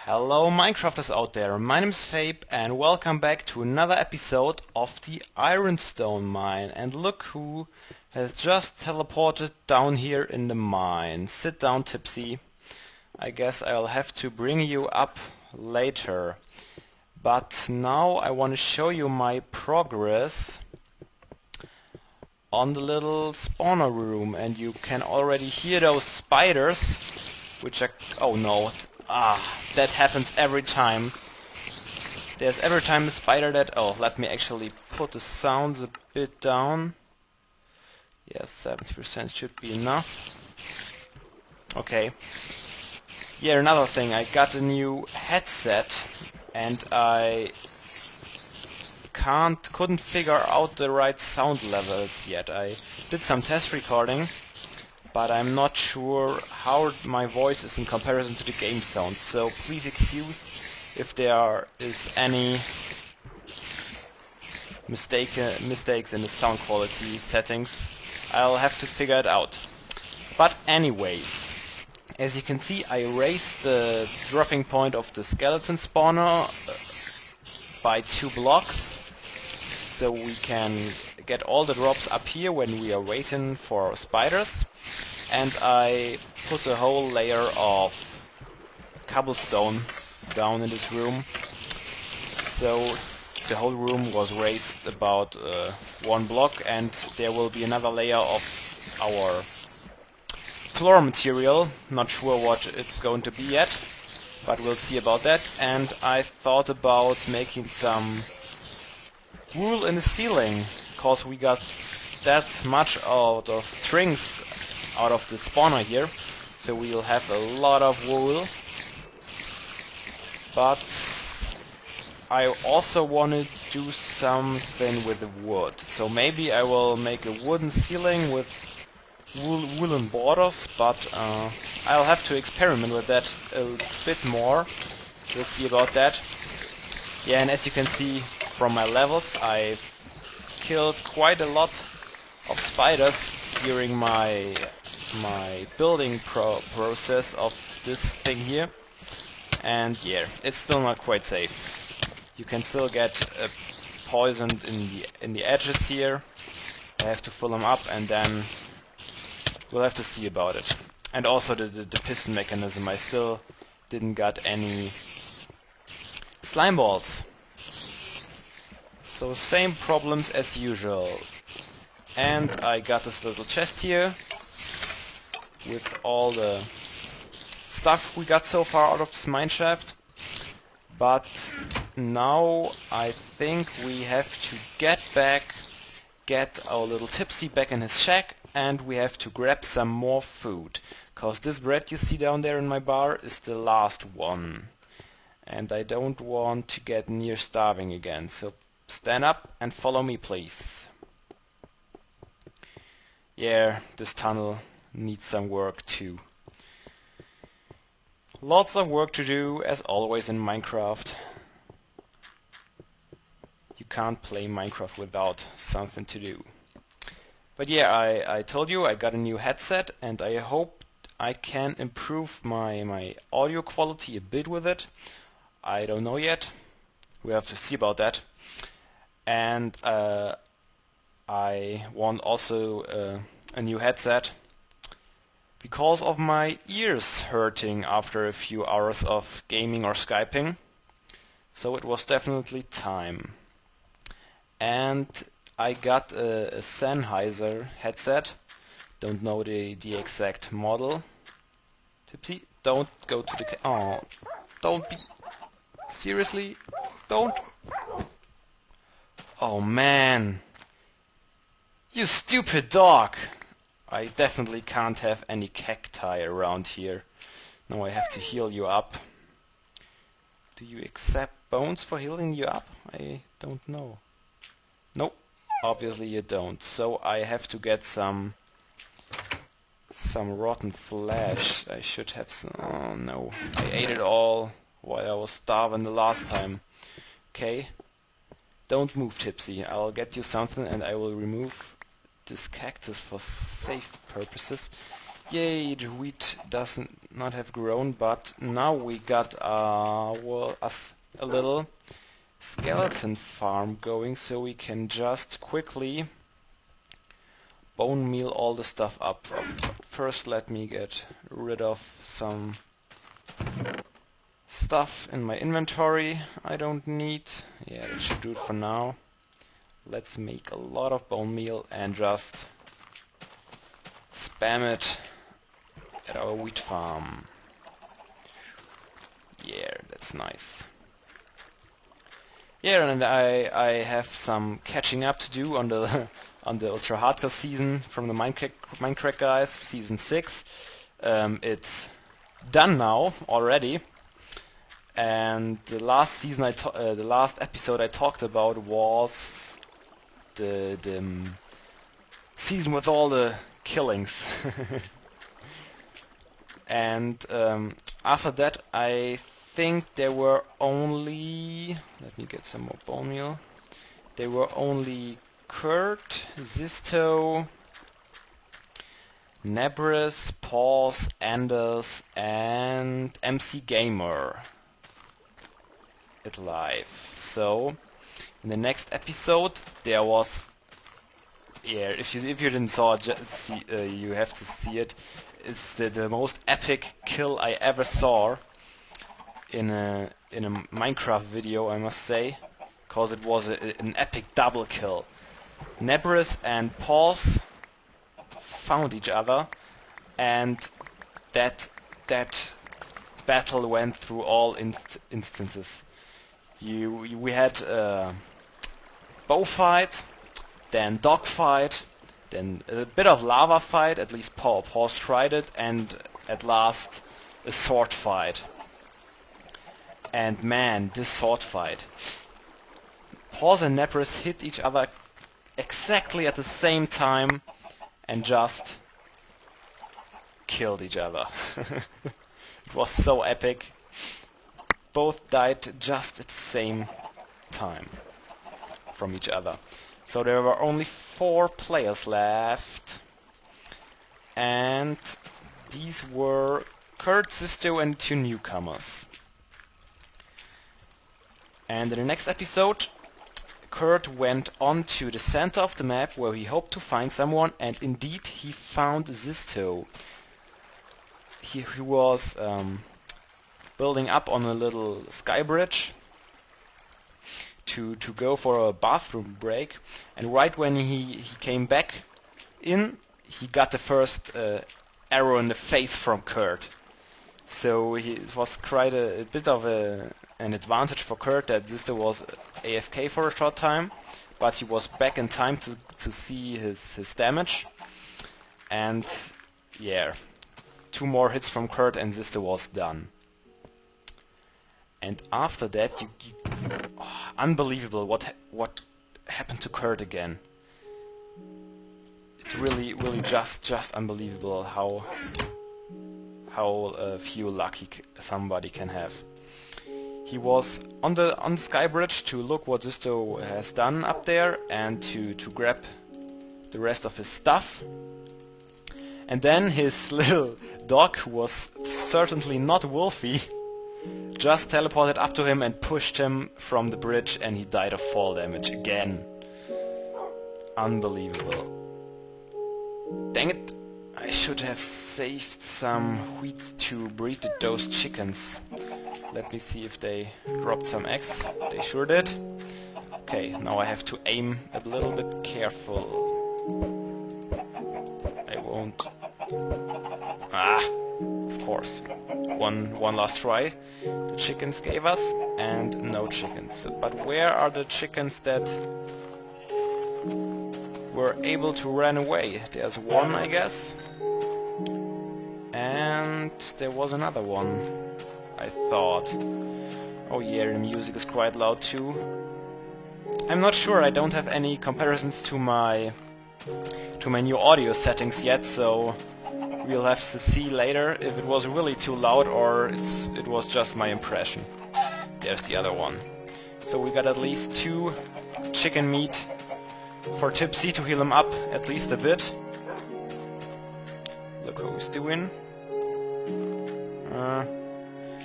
Hello Minecrafters out there, my name is Fabe and welcome back to another episode of the Ironstone Mine. And look who has just teleported down here in the mine. Sit down, Tipsy. I guess I'll have to bring you up later. But now I want to show you my progress on the little spawner room, and you can already hear those spiders, which are... oh no. That happens every time. There's every time a spider that... oh, let me actually put the sounds a bit down. Yes, 70% should be enough. Okay. Yeah, another thing, I got a new headset and I couldn't figure out the right sound levels yet. I did some test recording, but I'm not sure how my voice is in comparison to the game sound, so please excuse if there is any mistakes in the sound quality settings. I'll have to figure it out. But anyways, as you can see, I raised the dropping point of the skeleton spawner by 2 blocks, so we can get all the drops up here when we are waiting for spiders. And I put a whole layer of cobblestone down in this room, so the whole room was raised about 1 block, and there will be another layer of our floor material. Not sure what it's going to be yet, but we'll see about that. And I thought about making some wool in the ceiling, cause we got that much out of strings out of the spawner here, so we'll have a lot of wool. But I also want to do something with the wood, so maybe I will make a wooden ceiling with woolen borders, but I'll have to experiment with that a bit more. We'll see about that. Yeah, and as you can see from my levels, I've killed quite a lot of spiders during my building process of this thing here, and yeah, it's still not quite safe. You can still get poisoned in the edges here. I have to fill them up, and then we'll have to see about it. And also the piston mechanism, I still didn't got any slime balls. So same problems as usual. And I got this little chest here with all the stuff we got so far out of this mineshaft. But now I think we have to get our little Tipsy back in his shack, and we have to grab some more food, cause this bread you see down there in my bar is the last one, and I don't want to get near starving again. So stand up and follow me, please. Yeah, this tunnel needs some work too. Lots of work to do, as always in Minecraft. You can't play Minecraft without something to do. But yeah, I told you I got a new headset, and I hope I can improve my audio quality a bit with it. I don't know yet. We have to see about that. And I want also a new headset, because of my ears hurting after a few hours of gaming or Skyping. So it was definitely time. And I got a Sennheiser headset. Don't know the exact model. Tipsy, don't go to the... oh, don't be... seriously? Don't? Oh man. You stupid dog! I definitely can't have any cacti around here. Now I have to heal you up. Do you accept bones for healing you up? I don't know. Nope, obviously you don't. So I have to get some rotten flesh. I should have some... oh no, I ate it all while I was starving the last time. Okay, don't move, Tipsy. I'll get you something, and I will remove this cactus for safe purposes. Yay, the wheat does not have grown, but now we got well, us a little skeleton farm going, so we can just quickly bone meal all the stuff up. First let me get rid of some stuff in my inventory I don't need. Yeah, that should do it for now. Let's make a lot of bone meal and just spam it at our wheat farm. Yeah, that's nice. Yeah, and I have some catching up to do on the on the ultra hardcore season from the Minecraft guys, season 6. It's done now already, and the last season the last episode I talked about was the season with all the killings. And after that I think there were only, let me get some more bone meal, there were only Kurt, Zisto, Nebris, Pause, Anders and MC Gamer alive. So in the next episode there was, yeah, if you didn't saw it, you have to see it. It's the most epic kill I ever saw in a Minecraft video, I must say, because it was an epic double kill. Nebris and Pause found each other, and that battle went through all instances. We had a bow fight, then dog fight, then a bit of lava fight, at least Pause tried it, and at last a sword fight. And man, this sword fight. Pause and Nebris hit each other exactly at the same time and just killed each other. It was so epic. Both died just at the same time from each other. So there were only 4 players left, and these were Kurt, Zisto and 2 newcomers. And in the next episode Kurt went on to the center of the map where he hoped to find someone, and indeed he found Zisto. He was building up on a little sky bridge to go for a bathroom break, and right when he came back in, he got the first arrow in the face from Kurt. So it was quite a bit of an advantage for Kurt that Zisto was AFK for a short time, but he was back in time to see his damage. And yeah, 2 more hits from Kurt and Zisto was done. And after that, unbelievable what happened to Kurt again. It's really just unbelievable how few luck somebody can have. He was on the sky bridge to look what Zisto has done up there and to grab the rest of his stuff. And then his little dog, who was certainly not Wolfie, just teleported up to him and pushed him from the bridge, and he died of fall damage again. Unbelievable. Dang it! I should have saved some wheat to breed those chickens. Let me see if they dropped some eggs. They sure did. Okay, now I have to aim a little bit careful. I won't... Ah! Of course. One last try. The chickens gave us, and no chickens. But where are the chickens that were able to run away? There's one, I guess. And there was another one, I thought. Oh yeah, the music is quite loud too. I'm not sure, I don't have any comparisons to my new audio settings yet, so we'll have to see later if it was really too loud or it was just my impression. There's the other one. So we got at least 2 chicken meat for Tipsy to heal him up at least a bit. Look how he's doing.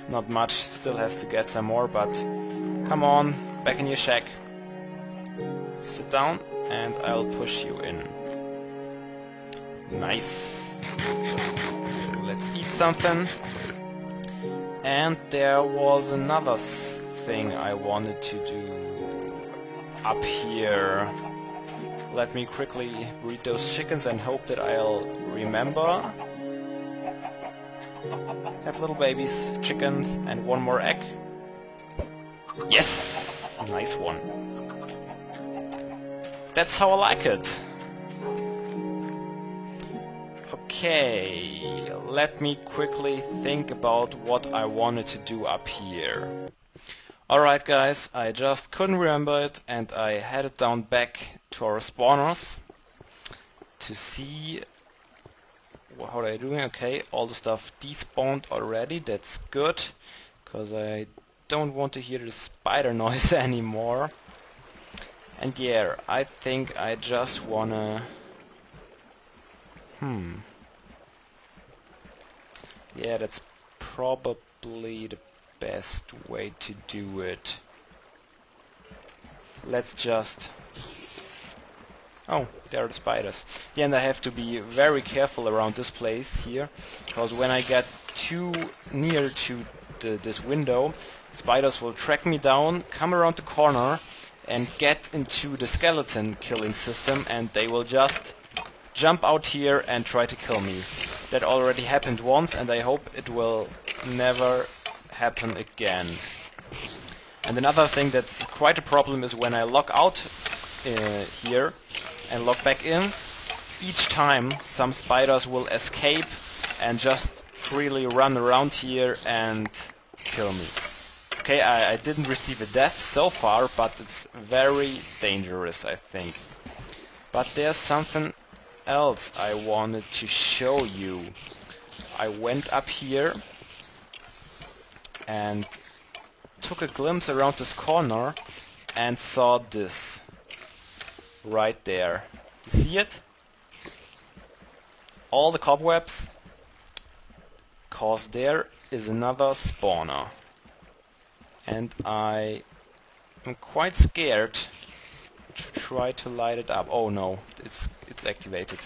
Not much, still has to get some more, but come on, back in your shack. Sit down and I'll push you in. Nice. Let's eat something. And there was another thing I wanted to do up here. Let me quickly breed those chickens and hope that I'll remember. Have little babies, chickens, and one more egg. Yes! Nice one. That's how I like it. Okay, let me quickly think about what I wanted to do up here. Alright guys, I just couldn't remember it and I headed down back to our spawners to see how they're doing. Okay, all the stuff despawned already, that's good, because I don't want to hear the spider noise anymore. And yeah, I think I just wanna... Yeah, that's probably the best way to do it. Let's just... Oh, there are the spiders. Yeah, and I have to be very careful around this place here, because when I get too near to this window, spiders will track me down, come around the corner, and get into the skeleton killing system, and they will just jump out here and try to kill me. That already happened once, and I hope it will never happen again. And another thing that's quite a problem is when I log out here and log back in, each time some spiders will escape and just freely run around here and kill me. Okay, I didn't receive a death so far, but it's very dangerous, I think. But there's something else I wanted to show you. I went up here and took a glimpse around this corner and saw this right there. You see it? All the cobwebs, cause there is another spawner. And I am quite scared to try to light it up. Oh no, it's activated.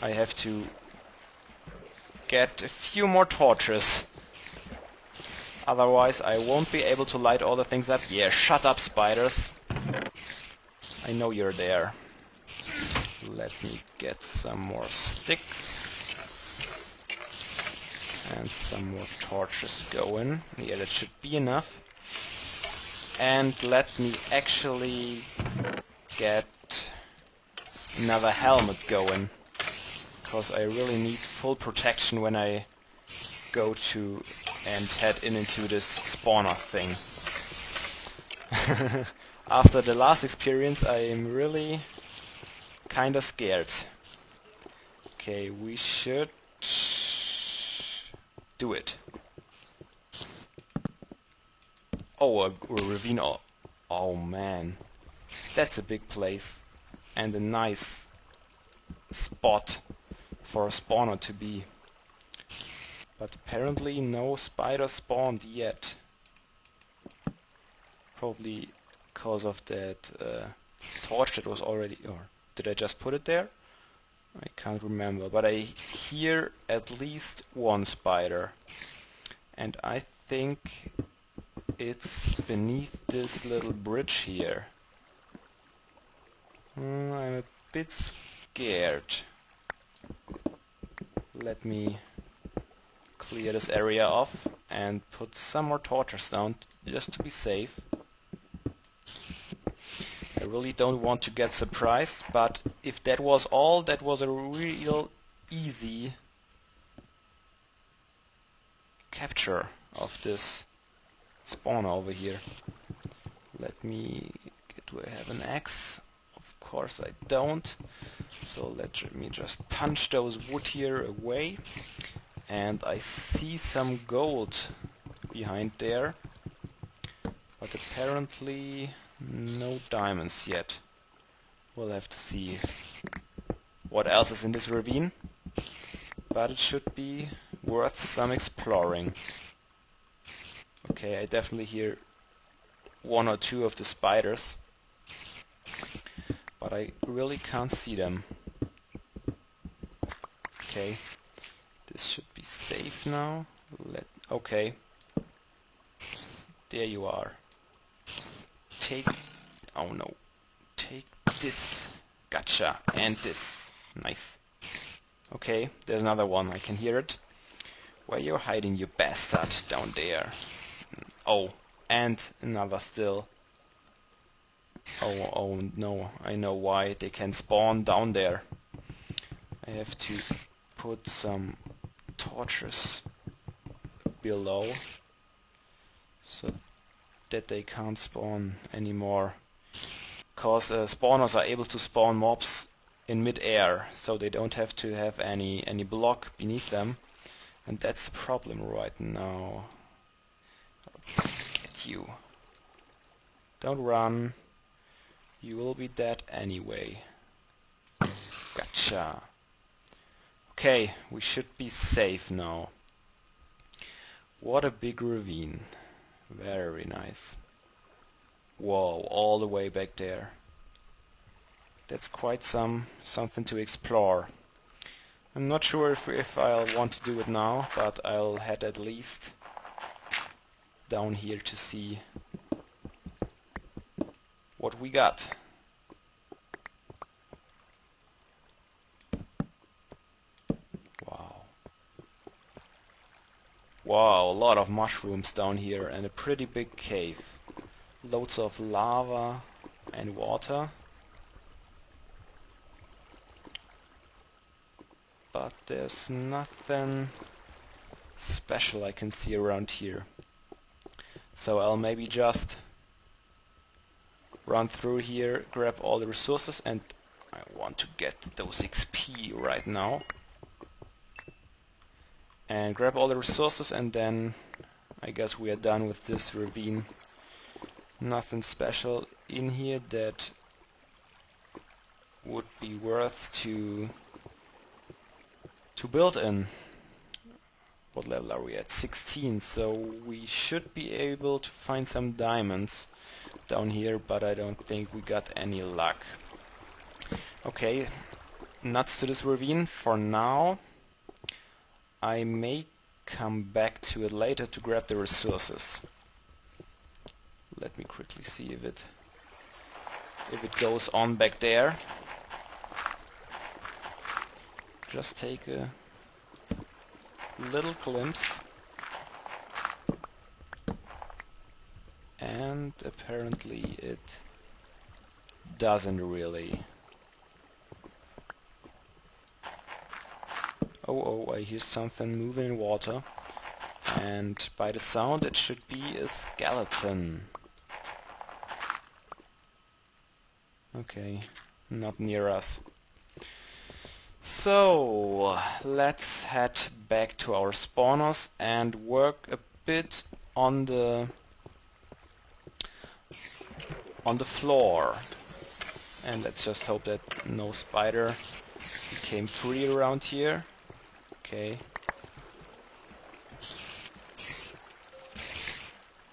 I have to get a few more torches. Otherwise I won't be able to light all the things up. Yeah, shut up, spiders. I know you're there. Let me get some more sticks. And some more torches going. Yeah, that should be enough. And let me actually get another helmet going. Because I really need full protection when I go to and head into this spawner thing. After the last experience I am really kinda scared. Okay, we should do it. Oh, a ravine. Oh man, that's a big place and a nice spot for a spawner to be. But apparently no spider spawned yet. Probably because of that torch that was already... or did I just put it there? I can't remember, but I hear at least one spider. And I think it's beneath this little bridge here. I'm a bit scared. Let me clear this area off and put some more torches down just to be safe. I really don't want to get surprised, but if that was all, that was a real easy capture of this spawner over here. Let me... do I have an axe? Of course I don't. So let me just punch those wood here away. And I see some gold behind there. But apparently no diamonds yet. We'll have to see what else is in this ravine. but it should be worth some exploring. Okay, I definitely hear one or two of the spiders, but I really can't see them. Okay, this should be safe now. Okay, there you are. Take, oh no, take this. Gotcha, and this. Nice. Okay, there's another one, I can hear it. Where you're hiding, you bastard, down there. Oh, and another still. Oh no, I know why. They can spawn down there. I have to put some torches below so that they can't spawn anymore. Cause spawners are able to spawn mobs in mid-air, so they don't have to have any block beneath them. And that's the problem right now. I'll get you. Don't run. You will be dead anyway. Gotcha. Okay, we should be safe now. What a big ravine. Very nice. Whoa, all the way back there. That's quite something to explore. I'm not sure if I'll want to do it now, but I'll head at least down here to see what we got. Wow. Wow, a lot of mushrooms down here and a pretty big cave. Loads of lava and water. But there's nothing special I can see around here. So I'll maybe just run through here, grab all the resources, and I want to get those XP right now. And grab all the resources, and then I guess we are done with this ravine. Nothing special in here that would be worth to build in. What level are we at? 16, so we should be able to find some diamonds down here, but I don't think we got any luck. Okay, nuts to this ravine for now. I may come back to it later to grab the resources. Let me quickly see if it goes on back there. Just take a little glimpse, and apparently it doesn't really. Oh, I hear something moving in water, and by the sound it should be a skeleton. Okay, not near us. So let's head back to our spawners and work a bit on the floor. And let's just hope that no spider became free around here. Okay.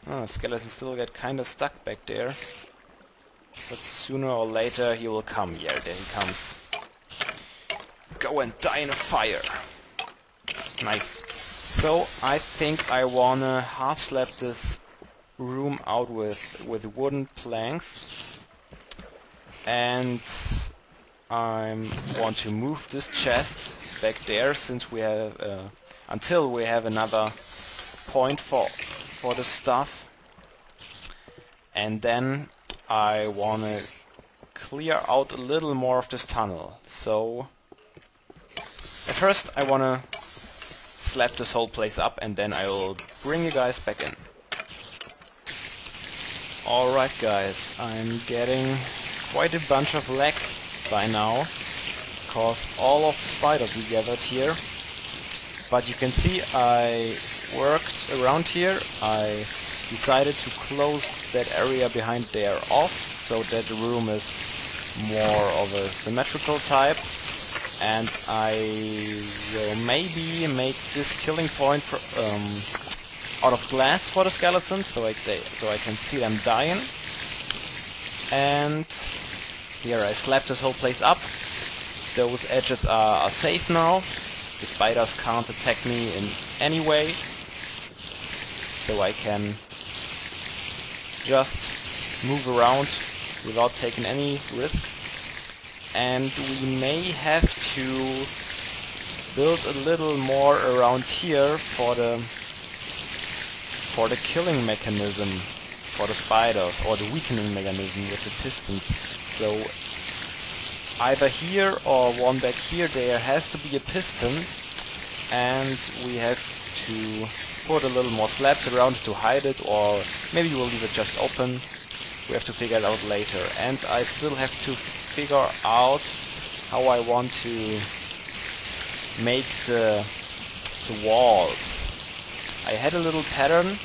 Oh, skeleton still get kinda stuck back there. But sooner or later he will come. Yeah, there he comes. Go and die in a fire. Nice. So I think I wanna half slap this room out with wooden planks, and I want to move this chest back there since we have until we have another point for the stuff, and then I wanna clear out a little more of this tunnel. So at first I wanna slap this whole place up, and then I will bring you guys back in. Alright guys, I'm getting quite a bunch of lag by now, because all of the spiders we gathered here. But you can see I worked around here. I decided to close that area behind there off, so that the room is more of a symmetrical type. and I will maybe make this killing point for, out of glass for the skeletons, so I can see them dying. And here I slapped this whole place up. Those edges are safe now. The spiders can't attack me in any way, so I can just move around without taking any risk. And we may have to build a little more around here for the killing mechanism for the spiders, or the weakening mechanism with the pistons. So either here or one back here there has to be a piston, and we have to put a little more slabs around to hide it, or maybe we'll leave it just open. We have to figure it out later. And I still have to figure out how I want to make the walls. I had a little pattern,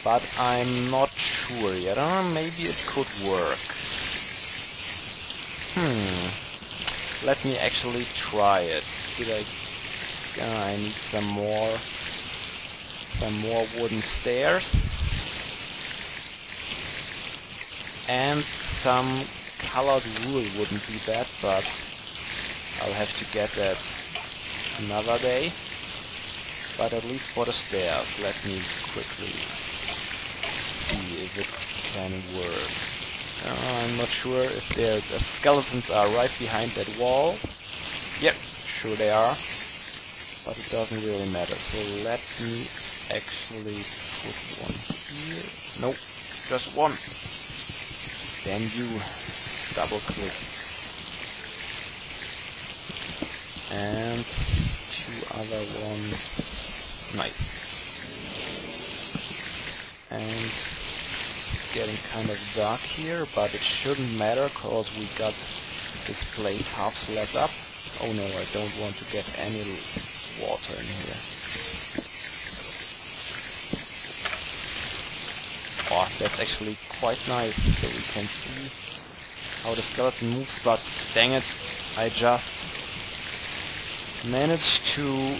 but I'm not sure yet. Maybe it could work. Let me actually try it. I need some more wooden stairs and some colored wool wouldn't be bad, but I'll have to get that another day. But at least for the stairs, let me quickly see if it can work. I'm not sure if the skeletons are right behind that wall. Yep, sure they are. But it doesn't really matter. So let me actually put one here. Nope, just one. Then you double click. And two other ones. Nice. And it's getting kind of dark here, but it shouldn't matter because we got this place half slabbed up. Oh no, I don't want to get any water in here. Oh, that's actually quite nice, so we can see how the skeleton moves, but dang it, I just managed to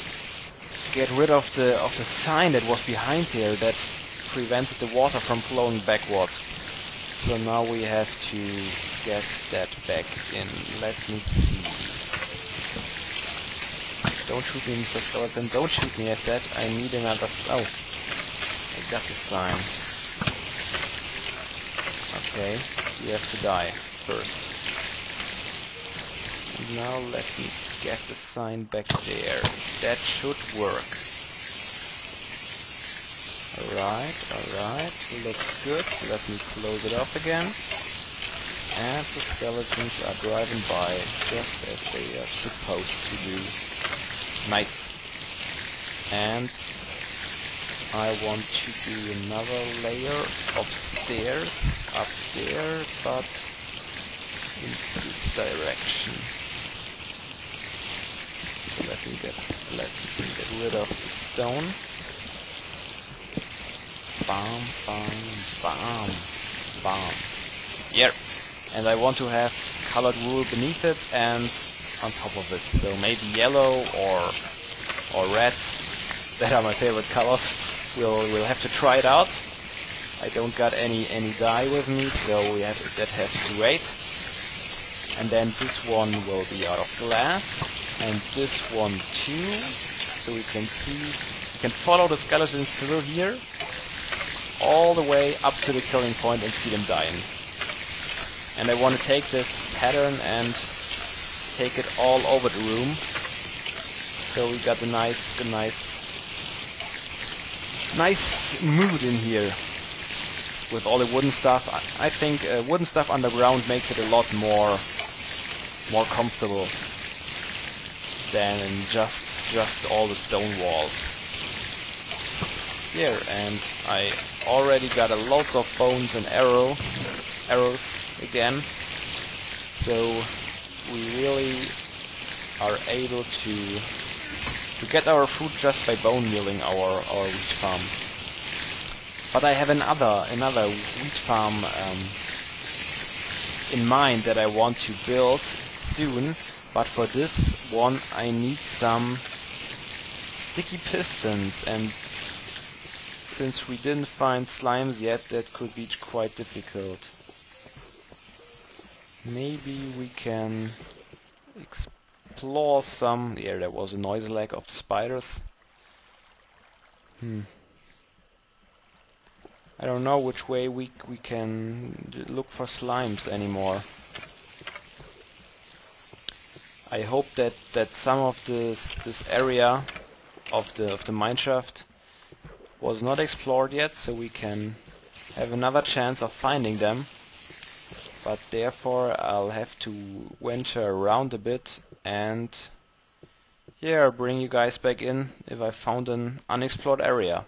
get rid of the sign that was behind there that prevented the water from flowing backwards. So now we have to get that back in. Let me see. Don't shoot me, Mr. Skeleton. Don't shoot me, I said. I need another... Oh. I got the sign. Okay. You have to die first. And now let me get the sign back there. That should work. Alright, alright. Looks good. Let me close it off again. And the skeletons are driving by just as they are supposed to do. Nice. And I want to do another layer of stairs up there, but in this direction. So let me get rid of the stone. Bam, bam, bam, bam. Yeah. And I want to have colored wool beneath it and on top of it. So maybe yellow or red. That are my favorite colors. We'll have to try it out. I don't got any dye with me, so that has to wait. And then this one will be out of glass, and this one too. So we can see, we can follow the skeleton through here, all the way up to the killing point and see them dying. And I want to take this pattern and take it all over the room. So we got a nice mood in here with all the wooden stuff. I think wooden stuff underground makes it a lot more comfortable than just all the stone walls. Here, and I already got a lots of bones and arrows again. So we really are able to get our food just by bone mealing our wheat farm. But I have another wheat farm in mind that I want to build soon, But for this one I need some sticky pistons, and since we didn't find slimes yet, that could be quite difficult. Maybe we can explore some... Yeah, there was a noise lag of the spiders. I don't know which way we can look for slimes anymore. I hope that some of this area of the mineshaft was not explored yet, so we can have another chance of finding them. But therefore I'll have to venture around a bit and yeah, bring you guys back in if I found an unexplored area.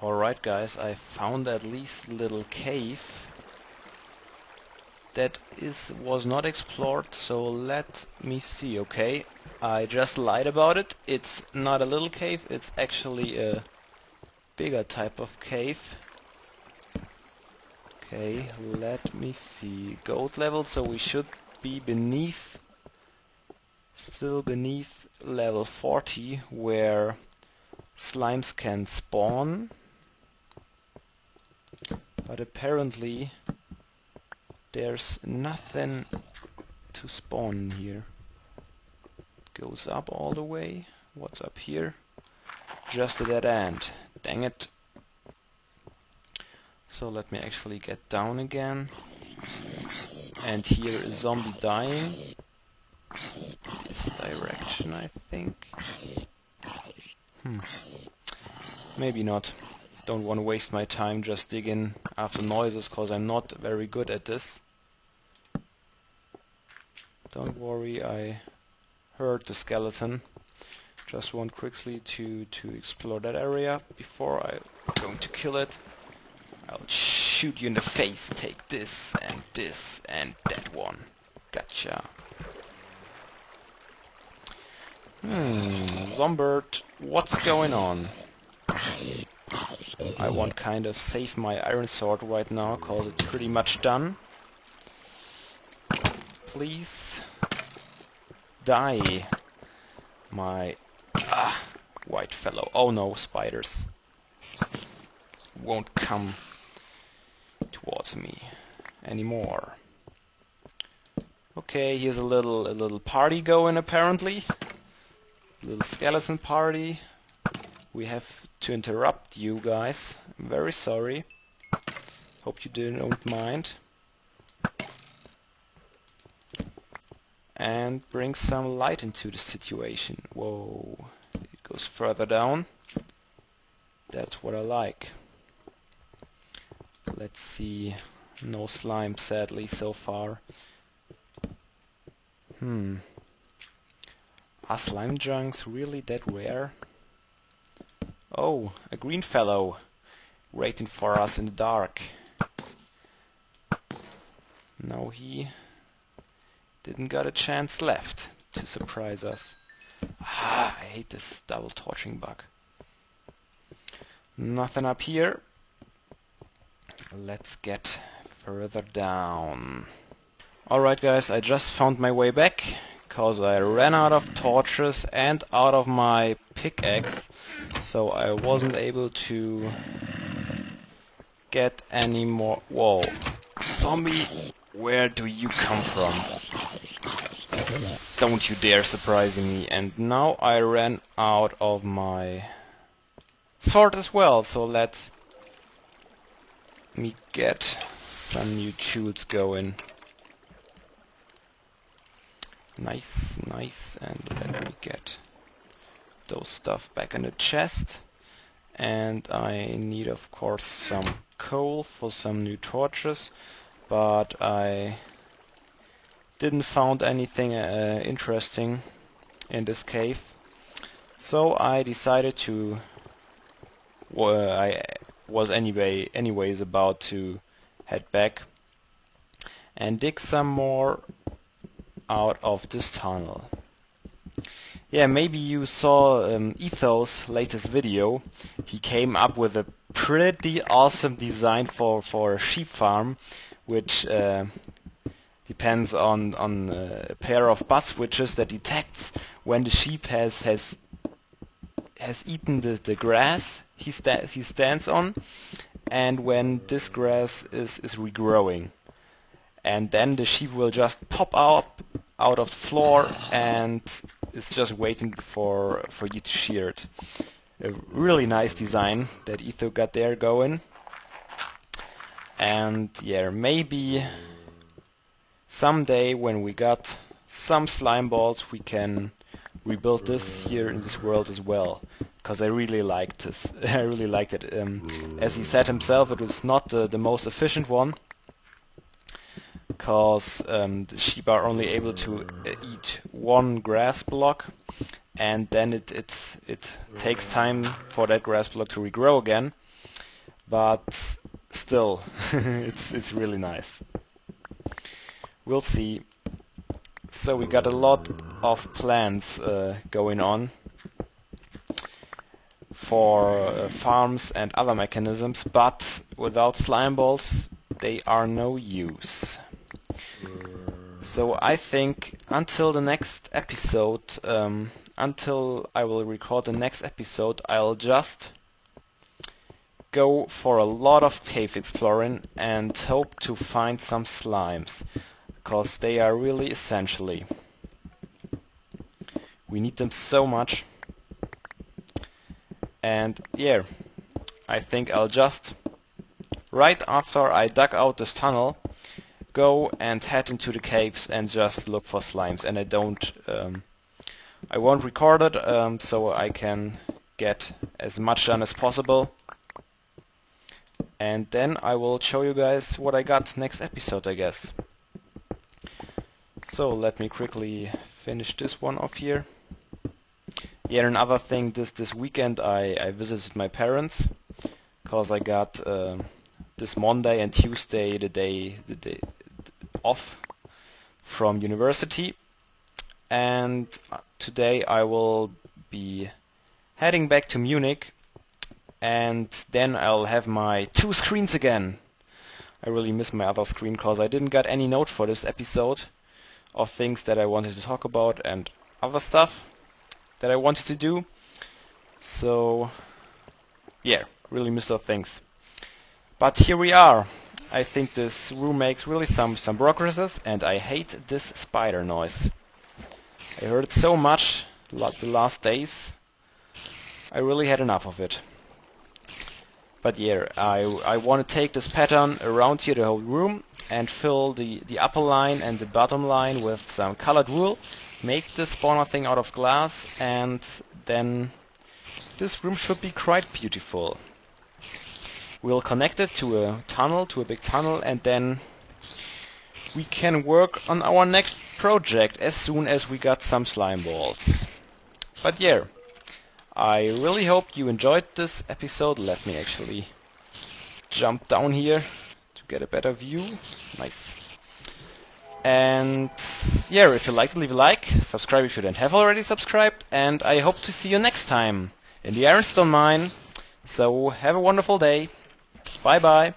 Alright guys, I found at least a little cave that was not explored, so let me see. Okay, I just lied about it. It's not a little cave, it's actually a bigger type of cave. Okay, let me see. Gold level, so we should be beneath, still beneath level 40, where slimes can spawn. But apparently there's nothing to spawn here. Goes up all the way. What's up here? Just a dead end. Dang it. So let me actually get down again. And here is zombie dying. This direction, I think. Maybe not. Don't want to waste my time just digging after noises, cause I'm not very good at this. Don't worry, I heard the skeleton. Just want quickly to explore that area before I'm going to kill it. I'll shoot you in the face. Take this and that one. Gotcha. Zombird, what's going on? I want kind of save my iron sword right now, cause it's pretty much done. Please die, my white fellow. Oh no, spiders won't come towards me anymore. Okay, here's a little party going apparently. Little skeleton party. We have to interrupt you guys. I'm very sorry. Hope you don't mind. And bring some light into the situation. Whoa, it goes further down. That's what I like. Let's see. No slime, sadly, so far. Are slime junks really that rare? Oh, a green fellow waiting for us in the dark. No, he didn't got a chance left to surprise us. I hate this double torching bug. Nothing up here. Let's get further down. Alright guys, I just found my way back, cause I ran out of torches and out of my pickaxe, so I wasn't able to get any more. Whoa, zombie, where do you come from? Don't you dare surprising me. And now I ran out of my sword as well, so let me get some new tools going. Nice, nice, and let me get those stuff back in the chest. And I need of course some coal for some new torches, but I didn't found anything interesting in this cave, so I decided to I was anyways about to head back and dig some more out of this tunnel. Yeah, maybe you saw Ethos' latest video. He came up with a pretty awesome design for a sheep farm, which depends on a pair of buzz switches that detects when the sheep has eaten the grass he stands on, and when this grass is regrowing. And then the sheep will just pop out of the floor and it's just waiting for you to shear it. A really nice design that Etho got there going. And yeah, maybe someday when we got some slime balls we can rebuild this here in this world as well, because I really liked this. I really liked it. As he said himself, it was not the most efficient one, because the sheep are only able to eat one grass block, and then it takes time for that grass block to regrow again. But still, it's really nice. We'll see. So we got a lot of plans going on for farms and other mechanisms, but without slime balls they are no use. So I think until the next episode, until I will record the next episode, I'll just go for a lot of cave exploring and hope to find some slimes, because they are really essentially. We need them so much. And yeah, I think I'll just, right after I dug out this tunnel, go and head into the caves and just look for slimes. And I won't record it, so I can get as much done as possible. And then I will show you guys what I got next episode, I guess. So let me quickly finish this one off here. Yeah, another thing, this weekend I visited my parents, because I got this Monday and Tuesday the day off from university, and today I will be heading back to Munich, and then I'll have my 2 screens again. I really miss my other screen because I didn't get any note for this episode of things that I wanted to talk about and other stuff that I wanted to do. So yeah, really miss those things. But here we are. I think this room makes really some progresses, and I hate this spider noise. I heard it so much the last days. I really had enough of it. But yeah, I want to take this pattern around here the whole room and fill the upper line and the bottom line with some colored wool, make this spawner thing out of glass, and then this room should be quite beautiful. We'll connect it to a tunnel, to a big tunnel, and then we can work on our next project as soon as we got some slime balls. But yeah, I really hope you enjoyed this episode. Let me actually jump down here to get a better view. Nice. And yeah, if you liked it, leave a like, subscribe if you don't have already subscribed, and I hope to see you next time in the Ironstone Mine. So have a wonderful day. Bye bye.